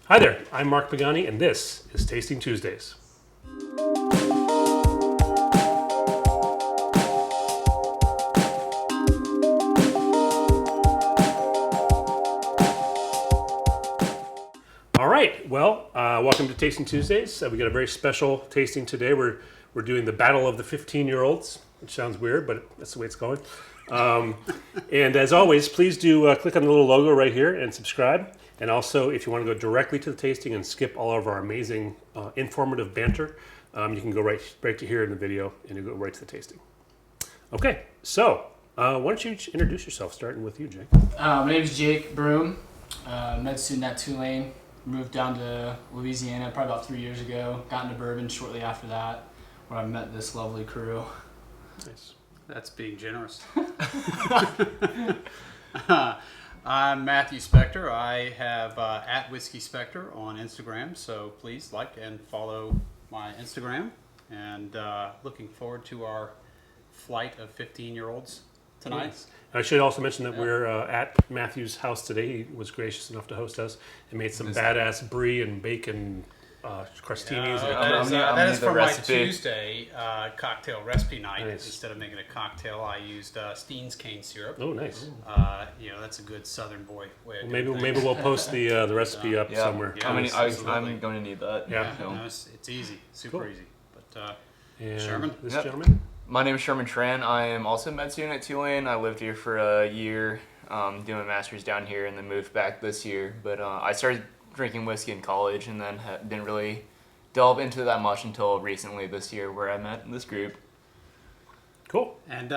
Hi there, I'm Mark Pagani, and this is Tasting Tuesdays. All right, well, welcome to Tasting Tuesdays. We got a very special tasting today. We're doing the Battle of the 15-Year-Olds, which sounds weird, but that's the way it's going. And as always, please do click on the little logo right here and subscribe. And also, if you want to go directly to the tasting and skip all of our amazing informative banter, you can go right to here in the video and you go right to the tasting. Okay, so why don't you introduce yourself, starting with you, Jake. My name is Jake Broom, med student at Tulane. Moved down to Louisiana probably about 3 years ago. Got into bourbon shortly after that, where I met this lovely crew. Nice. That's being generous. I'm Matthew Spector. I have at Whiskey Spector on Instagram, so please like and follow my Instagram. And looking forward to our flight of 15-year-olds tonight. Nice. I should also mention that we're at Matthew's house today. He was gracious enough to host us and made some badass brie and bacon crostinis. That is from my Tuesday cocktail recipe night. Nice. Instead of making a cocktail, I used Steen's cane syrup. Oh, nice. That's a good Southern boy way. Well, maybe we'll post the recipe up somewhere. Yeah, I'm going to need that. Yeah. No, it's easy, super easy. But And Sherman, this gentleman. My name is Sherman Tran. I am also a med student at Tulane. I lived here for a year, doing a master's down here, and then moved back this year. But I started drinking whiskey in college, and then didn't really delve into that much until recently this year, where I met this group. Cool. and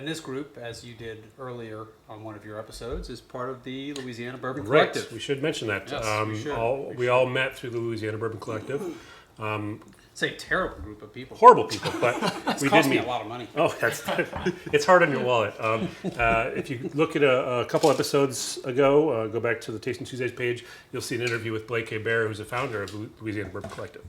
this group, as you did earlier on one of your episodes, is part of the Louisiana Bourbon Collective. Right. We should mention that. Yes, we should. We all met through the Louisiana Bourbon Collective. It's a terrible group of people. Horrible people, but we did Cost me meet. a lot of money. Oh, it's hard on your wallet. If you look at a couple episodes ago, go back to the Tasting Tuesdays page, you'll see an interview with Blake A. Bear, who's the founder of Louisiana Bourbon Collective.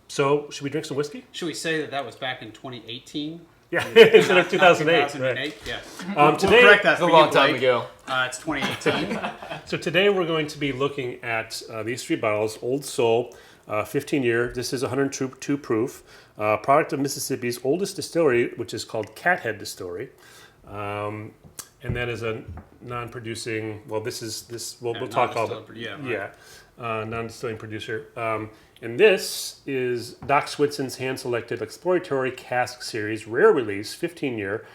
So, should we drink some whiskey? Should we say that was back in 2018? Yeah, instead of 2008. 2008, Right. yeah. Today, Correct that It's a for long you, time Blake. ago. It's 2018. So today we're going to be looking at these three bottles: Old Soul, 15-year. This is 102 proof, product of Mississippi's oldest distillery, which is called Cathead Distillery, and that is a non-producing. Well, we'll talk all about. Non-distilling producer. And this is Doc Swenson's hand-selected exploratory cask series, rare release, 15-year.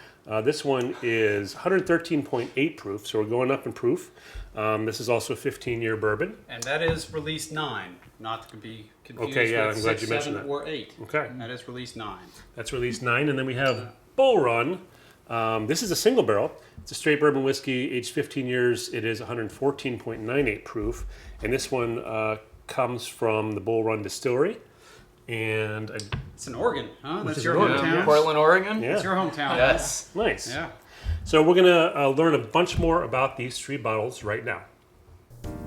This one is 113.8 proof, so we're going up in proof. This is also 15-year bourbon. And that is release 9, not to be confused I'm with glad 6, you mentioned 7, that. or 8. Okay. That is release 9. That's release 9. And then we have Bull Run. This is a single barrel. It's a straight bourbon whiskey, aged 15 years. It is 114.98 proof. And this one comes from the Bull Run Distillery. And It's in Oregon, huh? Which That's is your Oregon, hometown? yeah. Portland, Oregon? yeah, It's your hometown. Yes. nice. Yeah. So we're going to learn a bunch more about these three bottles right now.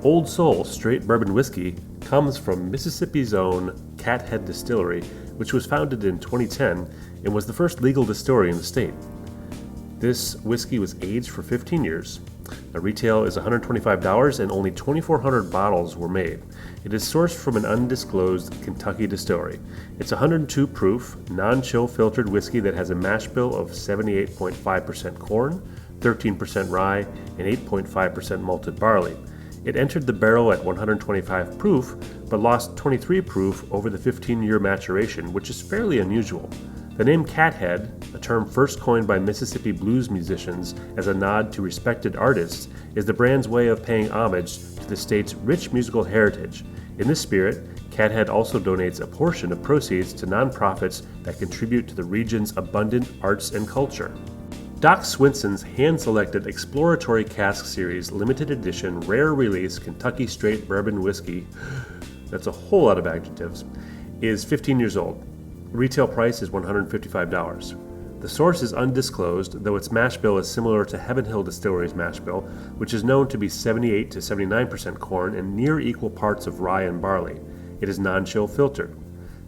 Old Soul Straight Bourbon Whiskey comes from Mississippi's own Cathead Distillery, which was founded in 2010 and was the first legal distillery in the state. This whiskey was aged for 15 years. The retail is $125 and only 2,400 bottles were made. It is sourced from an undisclosed Kentucky distillery. It's 102 proof, non-chill filtered whiskey that has a mash bill of 78.5% corn, 13% rye, and 8.5% malted barley. It entered the barrel at 125 proof, but lost 23 proof over the 15-year maturation, which is fairly unusual. The name Cathead, a term first coined by Mississippi blues musicians as a nod to respected artists, is the brand's way of paying homage to the state's rich musical heritage. In this spirit, Cathead also donates a portion of proceeds to nonprofits that contribute to the region's abundant arts and culture. Doc Swenson's hand-selected exploratory cask series limited edition rare release Kentucky straight bourbon whiskey, that's a whole lot of adjectives, is 15 years old. Retail price is $155. The source is undisclosed, though its mash bill is similar to Heaven Hill Distillery's mash bill, which is known to be 78 to 79% corn and near equal parts of rye and barley. It is non-chill filtered.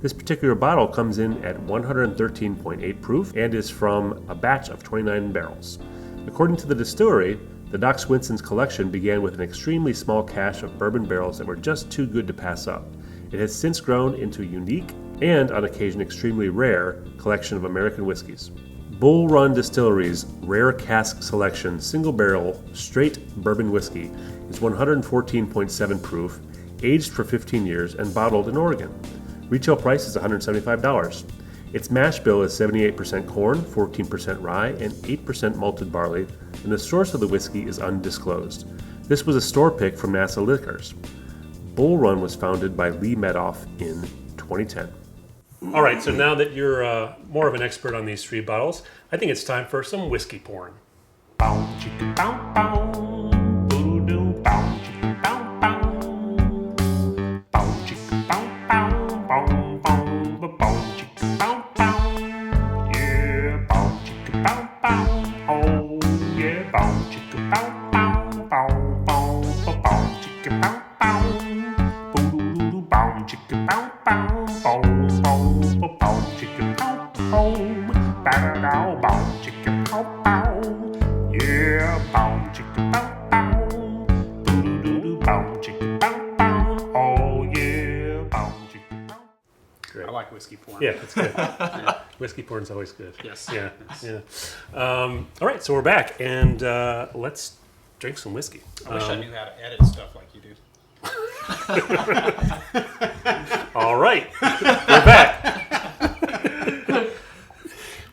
This particular bottle comes in at 113.8 proof and is from a batch of 29 barrels. According to the distillery, The Doc Swenson's collection began with an extremely small cache of bourbon barrels that were just too good to pass up. It has since grown into a unique, and on occasion extremely rare, collection of American whiskeys. Bull Run Distillery's Rare Cask Selection Single Barrel Straight Bourbon Whiskey is 114.7 proof, aged for 15 years, and bottled in Oregon. Retail price is $175. Its mash bill is 78% corn, 14% rye, and 8% malted barley, and the source of the whiskey is undisclosed. This was a store pick from NASA Liquors. Bull Run was founded by Lee Medoff in 2010. All right, so now that you're more of an expert on these 3 bottles, I think it's time for some whiskey pouring. Bow, chicka, bow, bow. Boo-doo, bow, chicka, bow, bow. Bow, chicka, bow, bow. Bow, bow, bow, chicka, bow, bow. Yeah, bow, chicka, bow, bow. Oh, yeah, bow, chicka, bow, bow. Bow, bow, bow, chicka, bow, bow. Boo-doo, bow, chicka, bow, bow. Bow, bow, bow, chicka, bow, bow. Bow, bow, chicka, bow, bow. Yeah, bow, chicka, bow, bow. Boo-doo, bow, chicka, bow, bow. Oh, yeah, bow, chicka, bow. Great. I like whiskey pouring. Yeah, it's good. Whiskey pouring's always good. Yes. Yeah, Yes. yeah. All right, so we're back, and let's drink some whiskey. I wish I knew how to edit stuff like you do. All right, we're back.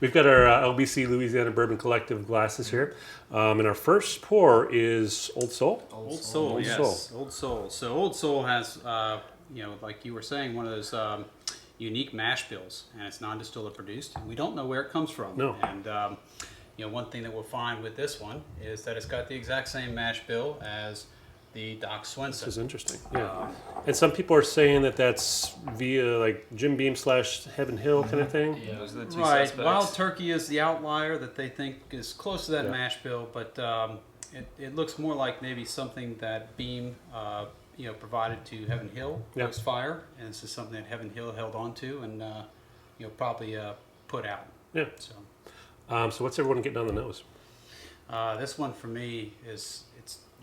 We've got our LBC Louisiana Bourbon Collective glasses here, and our first pour is Old Soul. Old Soul, yes. Old Soul. So Old Soul has, like you were saying, one of those unique mash bills, and it's non-distiller produced. And we don't know where it comes from. No. And one thing that we'll find with this one is that it's got the exact same mash bill as the Doc Swenson. This is interesting. Yeah, and some people are saying that that's via like Jim Beam / Heaven Hill kind of thing. Yeah. Those are the two Right. suspects. Wild Turkey is the outlier that they think is close to that Yeah. mash bill, but it looks more like maybe something that Beam provided to Heaven Hill Yeah. post fire, and this is something that Heaven Hill held on to and probably put out. Yeah. So So what's everyone getting on the nose? this one for me it's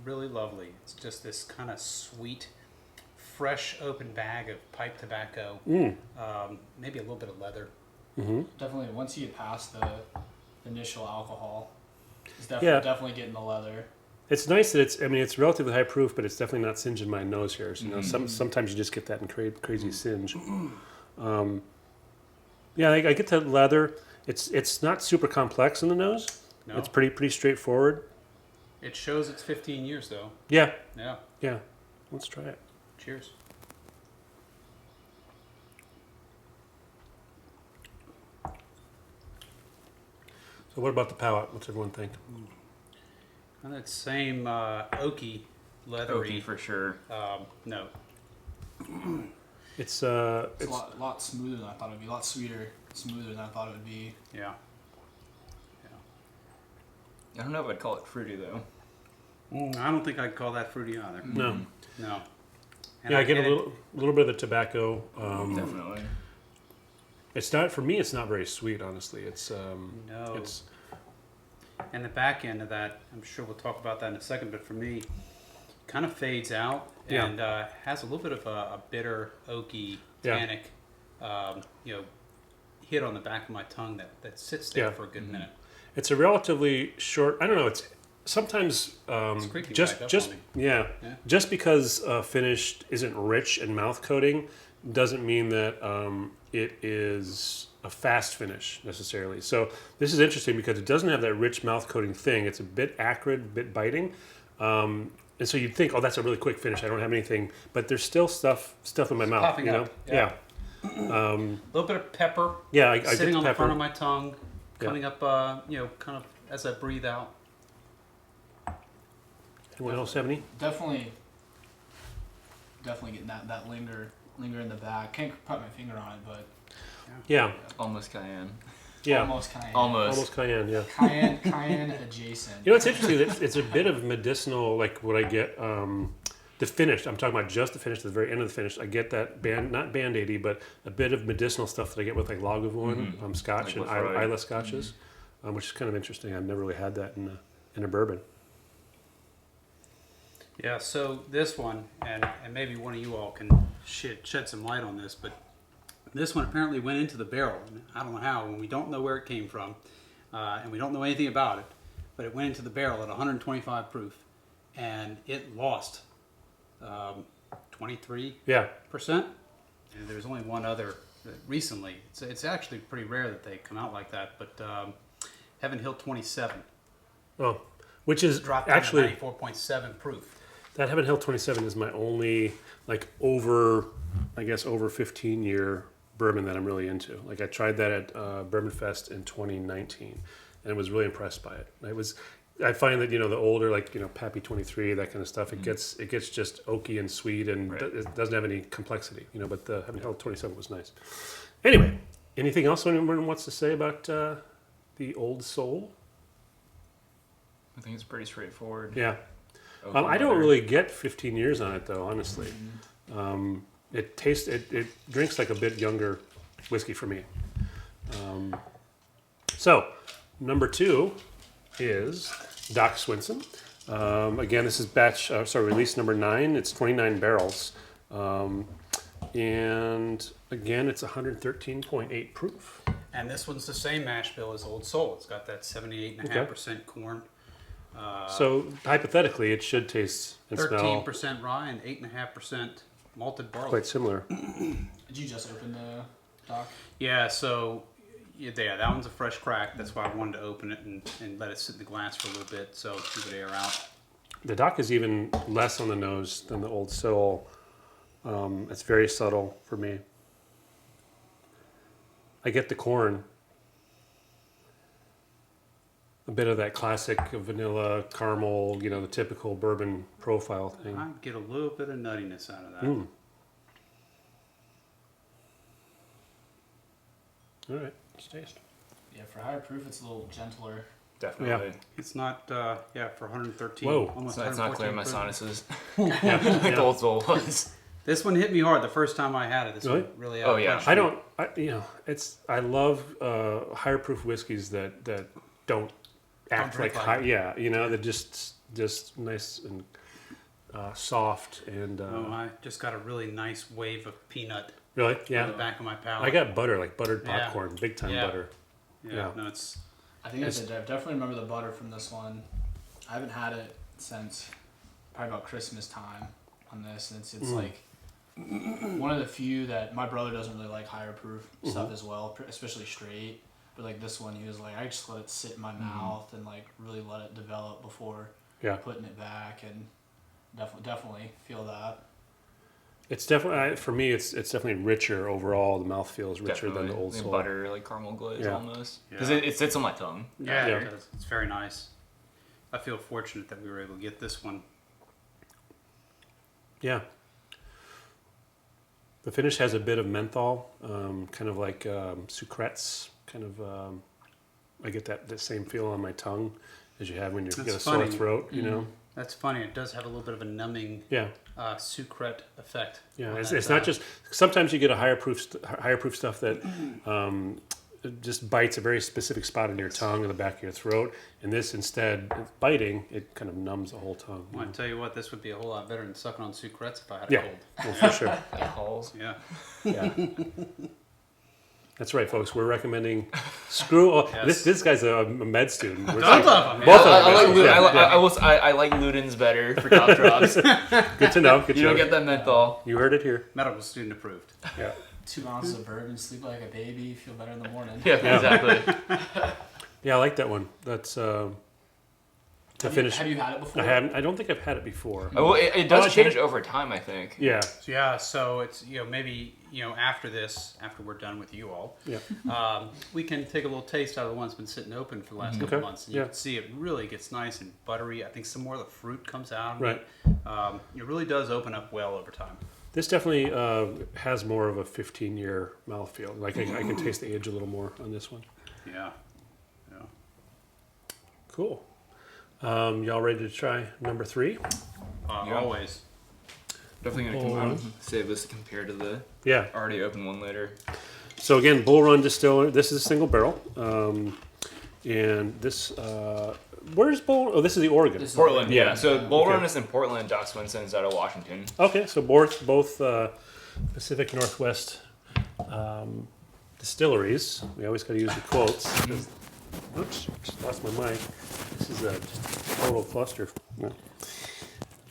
really lovely. It's just this kind of sweet, fresh open bag of pipe tobacco. Maybe a little bit of leather. Definitely, once you get past the initial alcohol, it's Yeah. definitely getting the leather. It's nice that it's relatively high proof, but it's definitely not singeing my nose hairs. You know, sometimes you just get that in crazy singe. Yeah, I get that leather. It's not super complex in the nose. No. It's pretty straightforward. It shows it's 15 years though. Yeah, Yeah. yeah. Let's try it. Cheers. So what about the palate? What's everyone think? And that same oaky, leathery Oaky for sure. note. It's It's a lot smoother than I thought it would be. A lot smoother than I thought it would be. Yeah. I don't know if I'd call it fruity though. I don't think I'd call that fruity either. no. No. And Yeah, I get a and little bit of the tobacco. Definitely. It's not for me. It's not very sweet, honestly. It's No. It's And the back end of that, I'm sure we'll talk about that in a second, but for me, kind of fades out Yeah. and has a little bit of a bitter, oaky, Yeah. tannic, hit on the back of my tongue that sits there Yeah. for a good minute. It's a relatively short. I don't know. It's sometimes It's creeping just back up just on me. yeah, Yeah. just because finished isn't rich in mouth coating doesn't mean that it is a fast finish necessarily. So this is interesting because it doesn't have that rich mouth coating thing. It's a bit acrid, a bit biting. And so you'd think, oh, that's a really quick finish. I don't have anything, but there's still stuff in my mouth. popping You know, up, yeah, A little bit of pepper yeah. I get sitting the on the pepper. front of my tongue, Yeah. coming up, kind of as I breathe out. Anyone else have any? Definitely getting that linger in the back. Can't put my finger on it, but Yeah, Almost cayenne. yeah, almost cayenne. almost cayenne. Yeah. Cayenne adjacent. You know, it's interesting that it's a bit of medicinal, like what I get, the finish. I'm talking about just the finish, at the very end of the finish. I get that not Band-Aidy, but a bit of medicinal stuff that I get with like Lagavulin, Scotch, Like and Lefroy. Isla Scotches, which is kind of interesting. I've never really had that in a bourbon. Yeah, so this one, and maybe one of you all can shed some light on this, but this one apparently went into the barrel. I don't know how, and we don't know where it came from, and we don't know anything about it, but it went into the barrel at 125 proof, and it lost 23%. Yeah. And there's only one other recently. It's actually pretty rare that they come out like that, but Heaven Hill 27 Oh, which is dropped down actually to 94.7 proof. that Heaven Hill 27 is my only over 15 year bourbon that I'm really into. Like I tried that at Bourbon Fest in 2019, and I was really impressed by it. I find that the older Pappy 23, that kind of stuff, it gets just oaky and sweet, and it doesn't have any complexity. But the Heaven Hill 27 was nice. Anyway, anything else anyone wants to say about the Old Soul? I think it's pretty straightforward. Yeah. I don't really get 15 years on it though, honestly. It drinks like a bit younger whiskey for me. So, number 2 is Doc Swenson. Again, this is release number 9. It's 29 barrels. And again, it's 113.8 proof. And this one's the same mash bill as Old Soul. It's got that 78.5% corn. So hypothetically, it should taste and smell 13% rye and 8.5% malted barley. quite similar. Did you just open the Doc? Yeah, so that one's a fresh crack. That's why I wanted to open it and let it sit in the glass for a little bit so keep it air out. The Doc is even less on the nose than the Old Soul. It's very subtle for me. I get the corn. A bit of that classic vanilla, caramel, the typical bourbon profile thing. I get a little bit of nuttiness out of that. All right, let's taste. Yeah, for higher proof, it's a little gentler. Definitely. It's not, for 113. Whoa. Almost It's not clearing my 114 sinuses. Like the Old Soul was. This one hit me hard the first time I had it. This Really? one really Oh, yeah. I love higher proof whiskeys that don't act drink like like high. Yeah, they're just nice and soft and. I just got a really nice wave of peanut Really? on Yeah. the back of my palate. I got butter, like buttered Yeah. popcorn, big time Yeah. butter. Yeah. No, it's I think I definitely remember the butter from this one. I haven't had it since probably about Christmas time on this, and it's like one of the few that my brother doesn't really like higher proof stuff as well, especially straight. But like this one, he was like, I just let it sit in my mouth and like really let it develop before putting it back, and definitely feel that. It's definitely for me. It's definitely richer overall. The mouthfeel is richer than the Definitely. Old Soul. Butter, like caramel glaze almost. Because Yeah. it sits on my tongue. Yeah, Yeah. it does. It's very nice. I feel fortunate that we were able to get this one. Yeah. The finish has a bit of menthol, kind of like sucrettes. Kind of, I get that same feel on my tongue as you have when you get a sore funny. throat. That's funny. It does have a little bit of a numbing Yeah. sucrete effect. Yeah. on It's that, not just. Sometimes you get a higher proof stuff that it just bites a very specific spot in your tongue or the back of your throat, and this instead of biting, it kind of numbs the whole tongue. Well, I tell you what, this would be a whole lot better than sucking on sucrettes if I had a Yeah. cold. Well, for sure. Alcohols. Yeah. Yeah. That's right, folks. We're recommending screw. Yes. This guy's a med student. We're Both of them. Both yeah. of them. I like Ludens better for top drops. Good to know. Good to You don't know. get that menthol. You heard it here. Medical student approved. Yeah. 2 ounces of bourbon, sleep like a baby, feel better in the morning. Yeah, exactly. Yeah, I like that one. That's the finish. Have you had it before? I haven't. I don't think I've had it before. Well, it Oh, does change over time, I think. Yeah. Yeah, so it's, maybe, after we're done with you all, Yeah. we can take a little taste out of the one that's been sitting open for the last couple Okay, months. And you yeah. can see it really gets nice and buttery. I think some more of the fruit comes out. Right. It really does open up well over time. This definitely has more of a 15-year mouthfeel. Like I can taste the age a little more on this one. Yeah. Yeah. Cool. Y'all ready to try number 3? Yeah. Always. Definitely gonna save this to compare to the Yeah. already open one later. So again, Bull Run Distillery. This is a single barrel, and this where's Bull? Oh, this is the Oregon. This is Portland, Yeah. yeah. So Bull Okay. Run is in Portland. Doc Swenson is out of Washington. Okay, so both Pacific Northwest distilleries. We always got to use the quotes. Oops, just lost my mic. This is just a total cluster. No.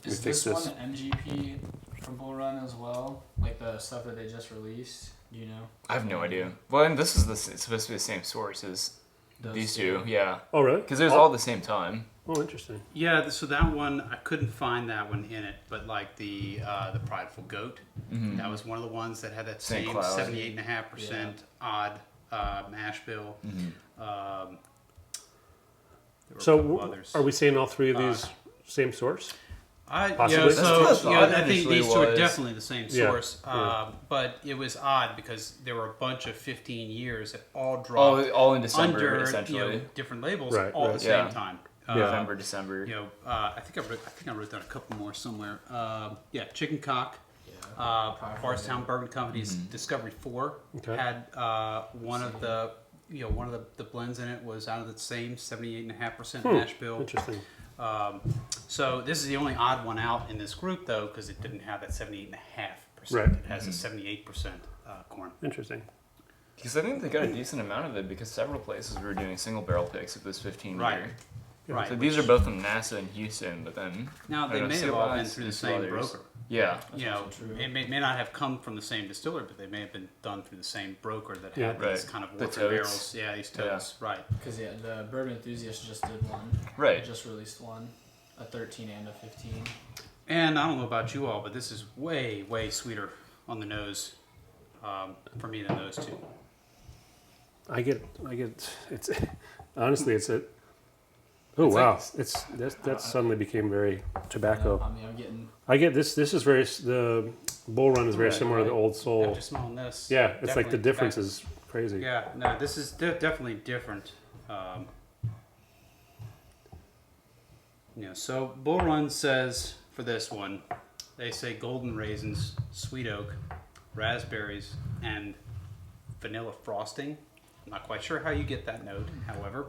Is fix this this. one MGP from Bull Run as well? Like the stuff that they just released? Do you know? I have no idea. Well, and this is it's supposed to be the same source as these two, yeah. Oh, really? Because it was all at the same time. Oh, interesting. Yeah, so that one I couldn't find that one in it, but like the Prideful Goat, that was one of the ones that had that St. same Cloud. 78.5% odd mash bill. There were a So, couple others. are we saying all three of these same source? Possibly. Possibly. So That's what I thought I think initially these two are was. definitely the same Yeah, source. yeah. But it was odd because there were a bunch of 15 years that all dropped All in December, under essentially. different labels Right, all right. at the same Yeah. time. November, December. I think I wrote down a couple more somewhere. Chicken Cock. Yeah. Bardstown Bourbon Company's Discovery 4 Okay. had one of the blends in it was out of the same 78.5% mash bill. Interesting. So this is the only odd one out in this group though, because it didn't have that 78.5%. Right. It has a 78% corn. Interesting. Because I think they got a decent amount of it because several places were doing single barrel picks of this 15 Right. year. Right. So these are both from NASA and Houston, but then Now I they don't may know, have all been Civilized through the and some same others. broker. Yeah. That's also true. It may not have come from the same distiller, but they may have been done through the same broker that Yeah. had these Right. kind of The warfare totes. barrels. Yeah, these totes. Right. Because the Bourbon Enthusiast just did one. Right. They just released one, a 13 and a 15. And I don't know about you all, but this is way, way sweeter on the nose for me than those two. I get. It's honestly, it's a. Oh It's wow! like- That suddenly became very tobacco. I mean, I'm getting. I get this. This is very. The Bull Run is very Right, similar to the right. Old Soul. After smelling this, Yeah, it's like the definitely difference tobacco. is crazy. Yeah, no, this is definitely different. So Bull Run says for this one, they say golden raisins, sweet oak, raspberries, and vanilla frosting. I'm not quite sure how you get that note, however.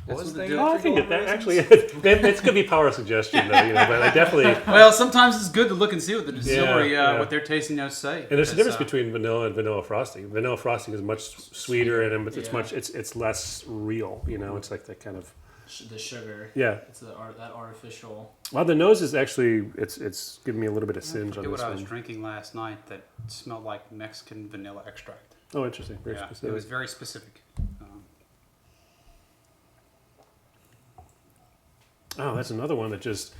What was what the they thing? do. Oh, I can get that. Actually, it's gonna be power suggestion though. But I definitely. Well, sometimes it's good to look and see what the distillery, yeah. what their tasting notes say. And there's a because, difference between vanilla and vanilla frosting. Vanilla frosting is much sweeter, and it's Yeah. much it's less real. It's like that kind of The sugar. yeah. It's that artificial. Well, the nose is actually it's giving me a little bit of I singe on forget this what I was one. drinking last night that smelled like Mexican vanilla extract. Oh, interesting. Very Yeah, specific. it was very specific. Oh, that's another one that just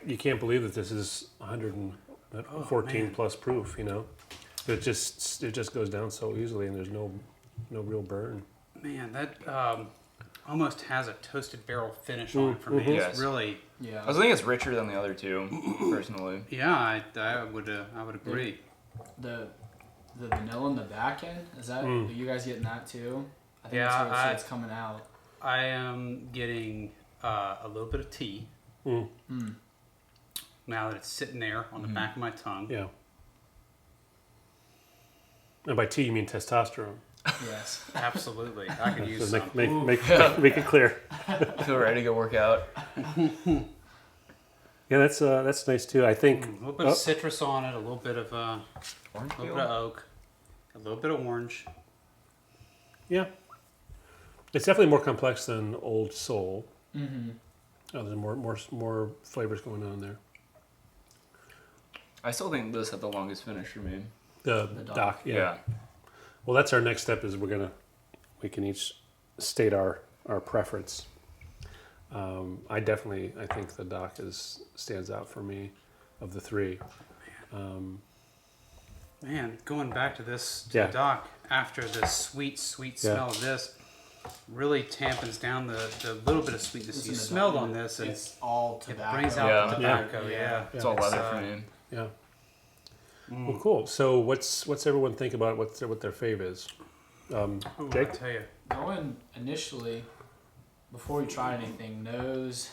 you can't believe that this is 114 man. plus proof. But it just goes down so easily, and there's no real burn. Man, that almost has a toasted barrel finish on it for me. Mhm. It's Yes. really, Yeah. I think it's richer than the other two, personally. yeah, I would agree. The vanilla in the back end, is that are you guys getting that too? I think Yeah, that's what it's coming out. I am getting a little bit of tea Mm. now that it's sitting there on the back of my tongue. Yeah. And by T you mean testosterone. Yes. Absolutely, I could use So some. make it clear. Feel ready to go work out. Yeah, that's nice too. I think. A little bit of citrus on it, a little bit of Orange a little peel? bit of oak, a little bit of orange. Yeah. It's definitely more complex than Old Soul. Mm-hmm. Oh, there's more flavors going on there. I still think this had the longest finish for me. The Doc. Doc, yeah. Yeah. Well, that's our next step. Is we can each state our preference. I think the Doc stands out for me of the three. Man, going back to this Yeah. Doc after the sweet smell of this really tampens down the little bit of sweetness you smelled on this, and It's all it tobacco. brings out Yeah. the tobacco. Yeah, It's all leather for uh, me. Yeah. Well, cool. So what's everyone think about what their fave is? Ooh, I Jake? tell you, Going initially, before we try anything, nose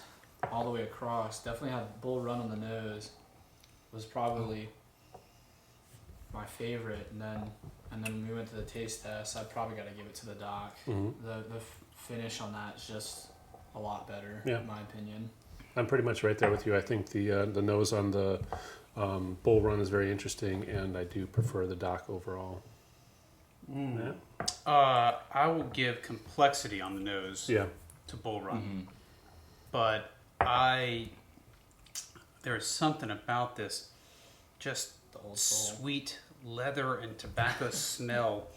all the way across. Definitely had Bull Run on the nose. Was probably my favorite, and then when we went to the taste test, I probably got to give it to the Doc. Mhm. The finish on that is just a lot better, Yeah. in my opinion. I'm pretty much right there with you. I think the nose on the Bull Run is very interesting, and I do prefer the Doc overall. Matt? I will give complexity on the nose Yeah. to Bull Run, but there's something about this just The Old Soul. sweet leather and tobacco smell.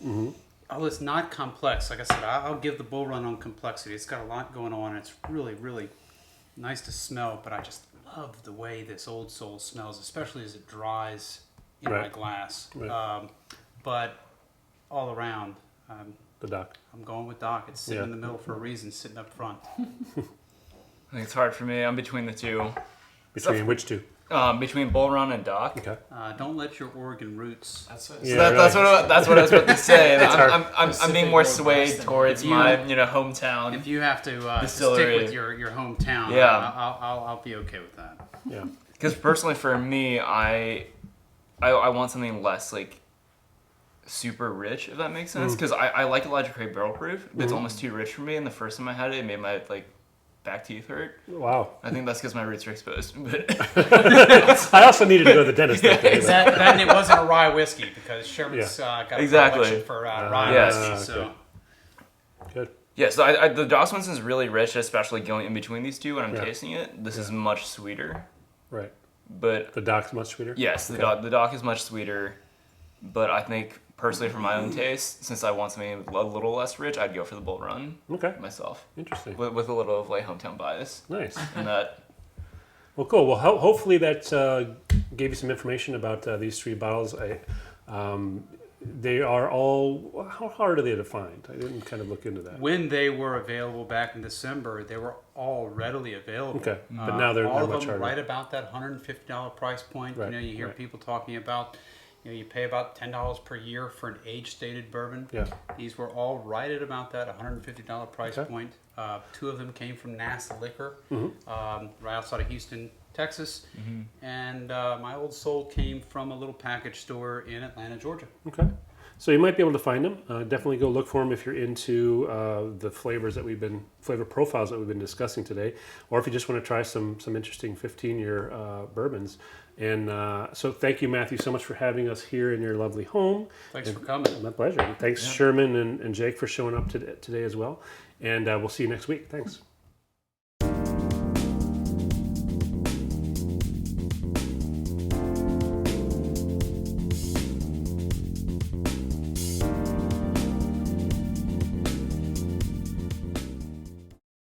Oh, it's not complex. Like I said, I'll give the Bull Run on complexity. It's got a lot going on. It's really, really nice to smell, but I just love the way this Old Soul smells, especially as it dries in my Right. glass. Right. But all around, The Doc. I'm going with Doc. It's sitting Yeah. in the middle for a reason, sitting up front. I think it's hard for me. I'm between the two. Between which two? Between Bull Run and Doc. Okay. Don't let your Oregon roots. That's what, Yeah. That's what I was about to say. hard. I'm being more swayed towards You- my hometown. If you have to Distillery. stick with your hometown, Yeah. I'll be okay with that. Yeah. Because personally, for me, I want something less like super rich, if that makes sense. Because I like Elijah Craig barrel proof, but it's almost too rich for me. And the first time I had it, it made my back teeth hurt. Wow. I think that's because my roots are exposed. But I also needed to go to the dentist that day. but- That and it wasn't a rye whiskey because Sherman's got a Exactly. predilection for rye yes. whiskey. So Okay. Good. yeah, so the Doc Swenson is really rich, especially going in between these two when I'm Yeah. tasting it. This is much sweeter. Right. But The Doc's much sweeter? yes, the Okay. Doc is much sweeter. But I think personally, for my own taste, since I want something a little less rich, I'd go for the Bull Run Okay. myself, Interesting. with a little of hometown bias. Nice. And that Well, cool. Well, hopefully that gave you some information about these three bottles. They are all. How hard are they to find? I didn't kind of look into that. when they were available back in December, they were all readily available. Okay, but now they're all of much them harder. right about that $150 price point. Right, You hear right. people talking about, you pay about $10 per year for an age-stated bourbon. Yeah. These were all right at about that $150 price Okay. point. Two of them came from NASA Liquor, Mm-hmm. right outside of Houston, Texas, and my Old Soul came from a little package store in Atlanta, Georgia. Okay. So you might be able to find them. Definitely go look for them if you're into the flavor profiles that we've been discussing today, or if you just want to try some interesting 15-year bourbons. And so thank you, Matthew, so much for having us here in your lovely home. Thanks for coming. My pleasure. And thanks, Sherman and Jake, for showing up today as well. And we'll see you next week. Thanks.